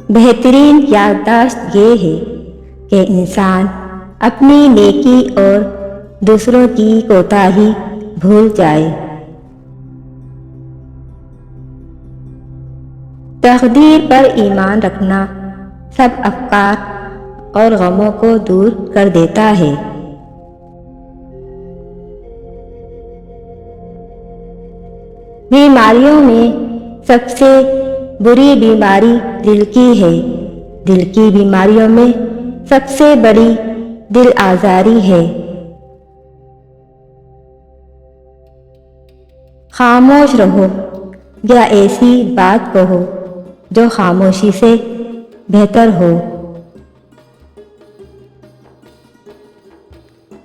بہترین یادداشت یہ ہے کہ انسان اپنی نیکی اور دوسروں کی کوتاہی بھول جائے۔ تقدیر پر ایمان رکھنا سب افکار اور غموں کو دور کر دیتا ہے۔ بیماریوں میں سب سے بری بیماری دل کی ہے۔ دل کی بیماریوں میں سب سے بڑی دل آزاری ہے۔ خاموش رہو یا ایسی بات کہو جو خاموشی سے بہتر ہو۔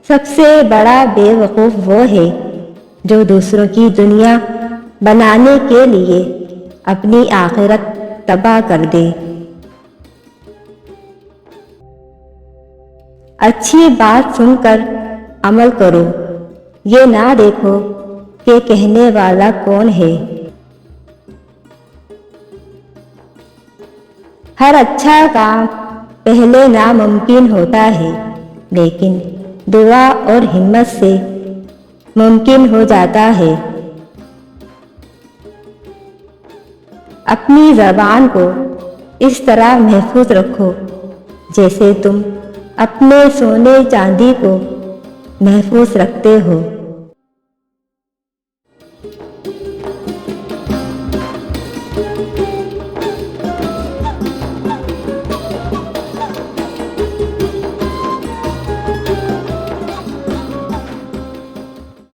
سب سے بڑا بے وقوف وہ ہے جو دوسروں کی دنیا بنانے کے لیے اپنی آخرت تباہ کر دے۔ اچھی بات سن کر عمل کرو، یہ نہ دیکھو کہ کہنے والا کون ہے۔ ہر اچھا کام پہلے ناممکن ہوتا ہے، لیکن دعا اور ہمت سے ممکن ہو جاتا ہے۔ اپنی زبان کو اس طرح محفوظ رکھو جیسے تم اپنے سونے چاندی کو محفوظ رکھتے ہو۔